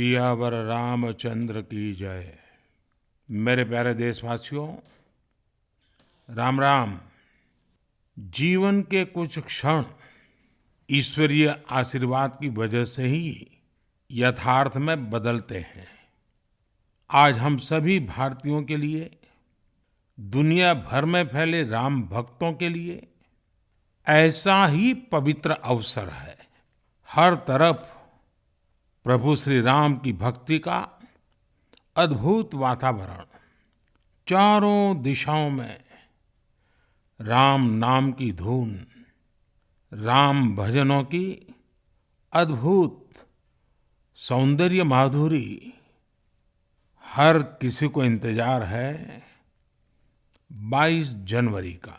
सियावर रामचंद्र की जय। मेरे प्यारे देशवासियों, राम राम। जीवन के कुछ क्षण ईश्वरीय आशीर्वाद की वजह से ही यथार्थ में बदलते हैं। आज हम सभी भारतीयों के लिए, दुनिया भर में फैले राम भक्तों के लिए ऐसा ही पवित्र अवसर है। हर तरफ प्रभु श्री राम की भक्ति का अद्भुत वातावरण, चारों दिशाओं में राम नाम की धून, राम भजनों की अद्भुत सौंदर्य माधुरी। हर किसी को इंतजार है 22 जनवरी का,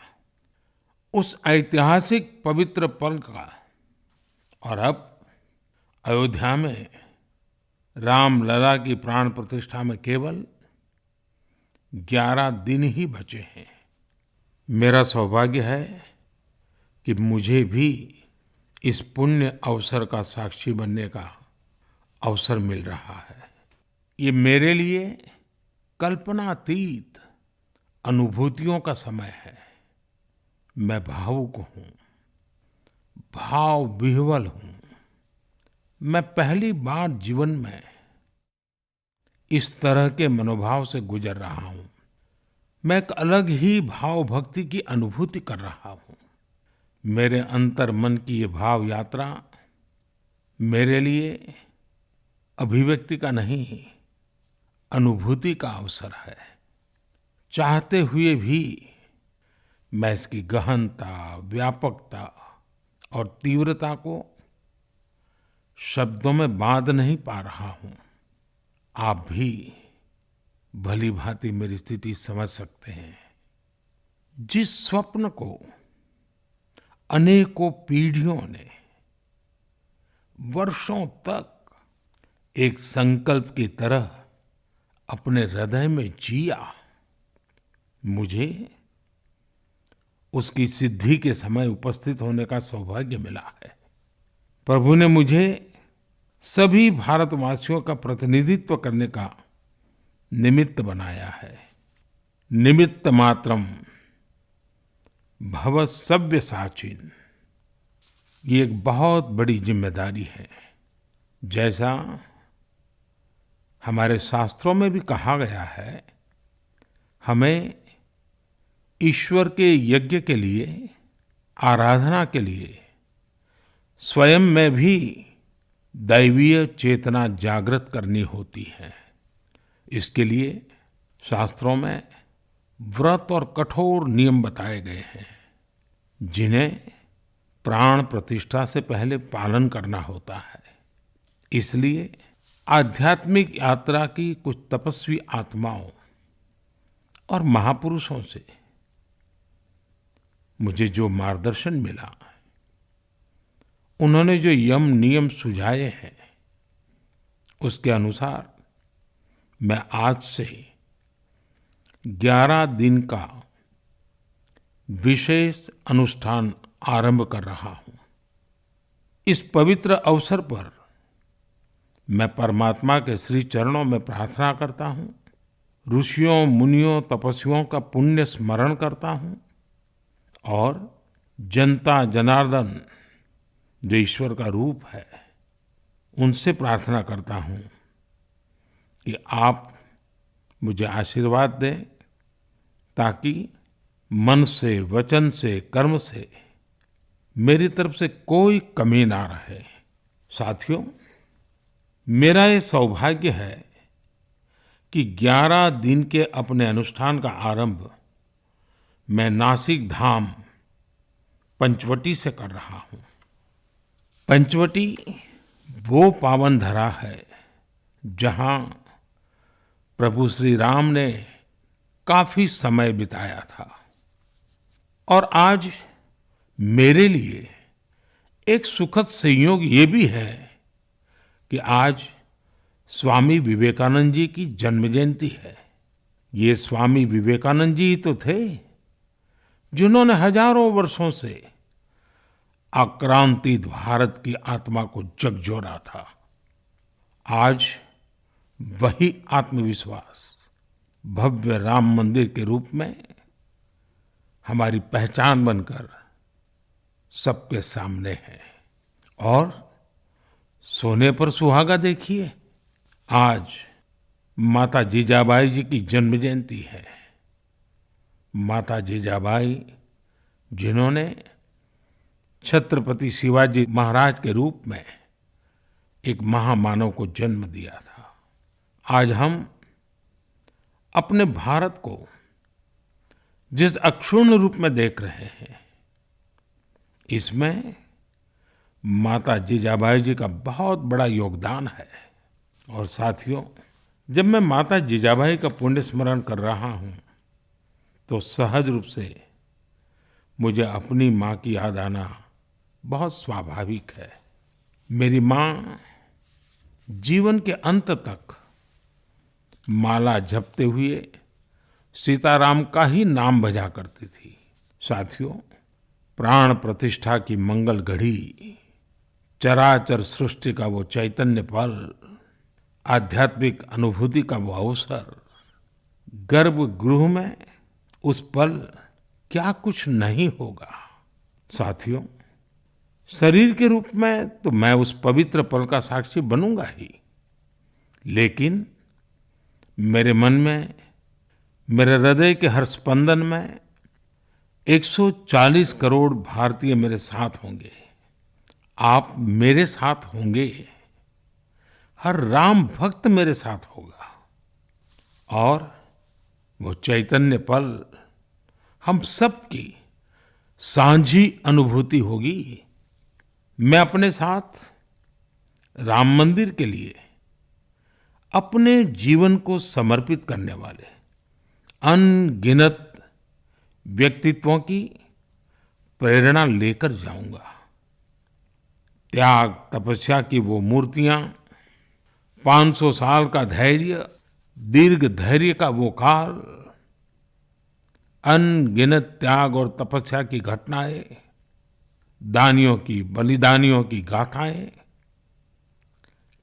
उस ऐतिहासिक पवित्र पल का। और अब अयोध्या में रामलला की प्राण प्रतिष्ठा में केवल 11 दिन ही बचे हैं। मेरा सौभाग्य है कि मुझे भी इस पुण्य अवसर का साक्षी बनने का अवसर मिल रहा है। ये मेरे लिए कल्पनातीत अनुभूतियों का समय है। मैं भावुक हूँ, भाव विह्वल हूँ। मैं पहली बार जीवन में इस तरह के मनोभाव से गुजर रहा हूँ। मैं एक अलग ही भाव भक्ति की अनुभूति कर रहा हूँ। मेरे अंतर मन की ये भाव यात्रा मेरे लिए अभिव्यक्ति का नहीं, अनुभूति का अवसर है। चाहते हुए भी मैं इसकी गहनता, व्यापकता और तीव्रता को शब्दों में बांध नहीं पा रहा हूँ। आप भी भली भांति मेरी स्थिति समझ सकते हैं। जिस स्वप्न को अनेकों पीढ़ियों ने वर्षों तक एक संकल्प की तरह अपने हृदय में जिया, मुझे उसकी सिद्धि के समय उपस्थित होने का सौभाग्य मिला है। प्रभु ने मुझे सभी भारतवासियों का प्रतिनिधित्व करने का निमित्त बनाया है। निमित्त मात्रम भव सव्यसाचिन। ये एक बहुत बड़ी जिम्मेदारी है। जैसा हमारे शास्त्रों में भी कहा गया है, हमें ईश्वर के यज्ञ के लिए, आराधना के लिए स्वयं में भी दैवीय चेतना जागृत करनी होती है। इसके लिए शास्त्रों में व्रत और कठोर नियम बताए गए हैं, जिन्हें प्राण प्रतिष्ठा से पहले पालन करना होता है। इसलिए आध्यात्मिक यात्रा की कुछ तपस्वी आत्माओं और महापुरुषों से मुझे जो मार्गदर्शन मिला, उन्होंने जो यम नियम सुझाए हैं, उसके अनुसार मैं आज से 11 दिन का विशेष अनुष्ठान आरंभ कर रहा हूँ। इस पवित्र अवसर पर मैं परमात्मा के श्री चरणों में प्रार्थना करता हूँ, ऋषियों, मुनियों, तपस्वियों का पुण्य स्मरण करता हूँ और जनता जनार्दन, जो ईश्वर का रूप है, उनसे प्रार्थना करता हूँ कि आप मुझे आशीर्वाद दें, ताकि मन से, वचन से, कर्म से मेरी तरफ से कोई कमी ना रहे। साथियों, मेरा ये सौभाग्य है कि 11 दिन के अपने अनुष्ठान का आरंभ मैं नासिक धाम पंचवटी से कर रहा हूँ। पंचवटी वो पावन धरा है जहाँ प्रभु श्री राम ने काफी समय बिताया था। और आज मेरे लिए एक सुखद संयोग ये भी है कि आज स्वामी विवेकानंद जी की जन्म जयंती है। ये स्वामी विवेकानंद जी ही तो थे जिन्होंने हजारों वर्षों से आक्रांतित भारत की आत्मा को झकझोरा था। आज वही आत्मविश्वास भव्य राम मंदिर के रूप में हमारी पहचान बनकर सबके सामने है। और सोने पर सुहागा देखिए, आज माता जीजाबाई जी की जन्म जयंती है। माता जीजाबाई जिन्होंने छत्रपति शिवाजी महाराज के रूप में एक महामानव को जन्म दिया था। आज हम अपने भारत को जिस अक्षुण्ण रूप में देख रहे हैं, इसमें माता जीजाबाई जी का बहुत बड़ा योगदान है। और साथियों, जब मैं माता जीजाबाई का पुण्य स्मरण कर रहा हूँ तो सहज रूप से मुझे अपनी माँ की याद आना बहुत स्वाभाविक है। मेरी माँ जीवन के अंत तक माला जपते हुए सीताराम का ही नाम भजा करती थी। साथियों, प्राण प्रतिष्ठा की मंगल घड़ी, चराचर सृष्टि का वो चैतन्य पल, आध्यात्मिक अनुभूति का वो अवसर, गर्भगृह में उस पल क्या कुछ नहीं होगा। साथियों, शरीर के रूप में तो मैं उस पवित्र पल का साक्षी बनूंगा ही, लेकिन मेरे मन में, मेरे हृदय के हर स्पंदन में 140 करोड़ भारतीय मेरे साथ होंगे। आप मेरे साथ होंगे, हर राम भक्त मेरे साथ होगा और वो चैतन्य पल हम सबकी साझी अनुभूति होगी। मैं अपने साथ राम मंदिर के लिए अपने जीवन को समर्पित करने वाले अनगिनत व्यक्तित्वों की प्रेरणा लेकर जाऊंगा। त्याग तपस्या की वो मूर्तियां, 500 साल का धैर्य, दीर्घ धैर्य का वो काल, अनगिनत त्याग और तपस्या की घटनाएं, दानियों की, बलिदानियों की गाथाएं,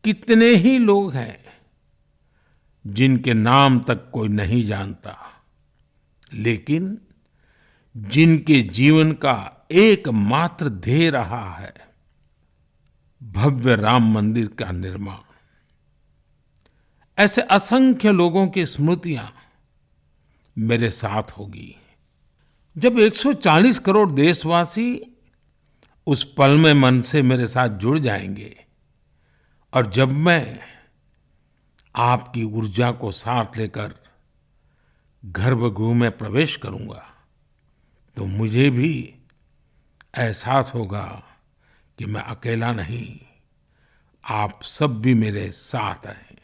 कितने ही लोग हैं जिनके नाम तक कोई नहीं जानता, लेकिन जिनके जीवन का एकमात्र ध्येय रहा है भव्य राम मंदिर का निर्माण। ऐसे असंख्य लोगों की स्मृतियां मेरे साथ होगी। जब 140 करोड़ देशवासी उस पल में मन से मेरे साथ जुड़ जाएंगे और जब मैं आपकी ऊर्जा को साथ लेकर गर्भगृह में प्रवेश करूंगा तो मुझे भी एहसास होगा कि मैं अकेला नहीं, आप सब भी मेरे साथ हैं।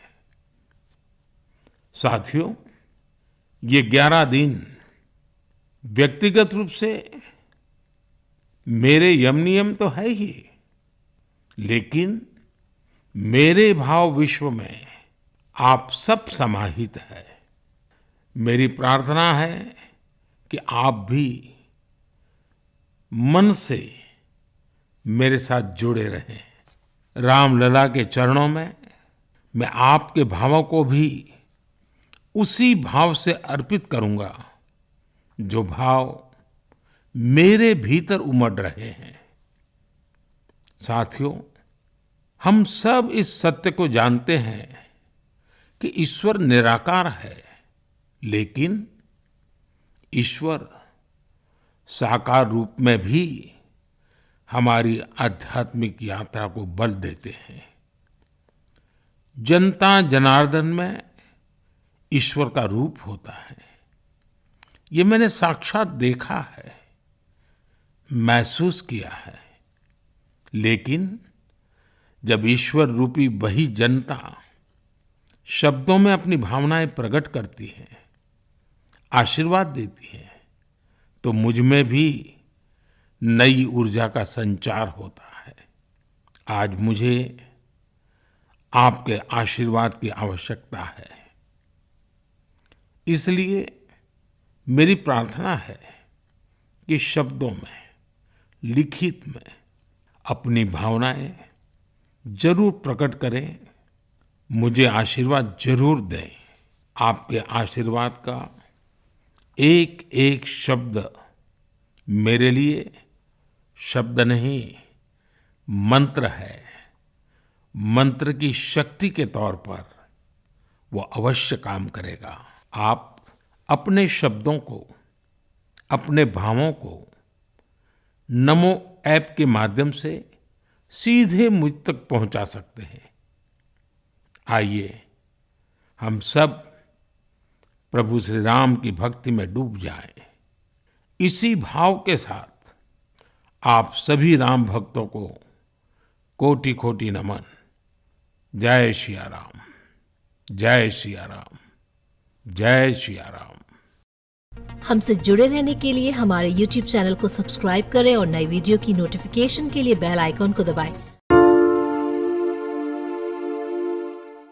साथियों, ये 11 दिन व्यक्तिगत रूप से मेरे यम नियम तो है ही, लेकिन मेरे भाव विश्व में आप सब समाहित है। मेरी प्रार्थना है कि आप भी मन से मेरे साथ जुड़े रहें। रामलला के चरणों में मैं आपके भावों को भी उसी भाव से अर्पित करूंगा जो भाव मेरे भीतर उमड़ रहे हैं। साथियों, हम सब इस सत्य को जानते हैं कि ईश्वर निराकार है, लेकिन ईश्वर साकार रूप में भी हमारी आध्यात्मिक यात्रा को बल देते हैं। जनता जनार्दन में ईश्वर का रूप होता है, ये मैंने साक्षात देखा है, महसूस किया है। लेकिन जब ईश्वर रूपी वही जनता शब्दों में अपनी भावनाएं प्रकट करती है, आशीर्वाद देती है, तो मुझ में भी नई ऊर्जा का संचार होता है। आज मुझे आपके आशीर्वाद की आवश्यकता है, इसलिए मेरी प्रार्थना है कि शब्दों में, लिखित में अपनी भावनाएं जरूर प्रकट करें मुझे आशीर्वाद जरूर दें। आपके आशीर्वाद का एक एक शब्द मेरे लिए शब्द नहीं, मंत्र है। मंत्र की शक्ति के तौर पर वो अवश्य काम करेगा। आप अपने शब्दों को, अपने भावों को नमो ऐप के माध्यम से सीधे मुझ तक पहुंचा सकते हैं। आइए हम सब प्रभु श्री राम की भक्ति में डूब जाएं। इसी भाव के साथ आप सभी राम भक्तों को कोटि कोटि नमन। जय सिया राम, जय सिया राम, जय सिया राम। हमसे जुड़े रहने के लिए हमारे YouTube चैनल को सब्सक्राइब करें और नई वीडियो की नोटिफिकेशन के लिए बेल आइकॉन को दबाएं।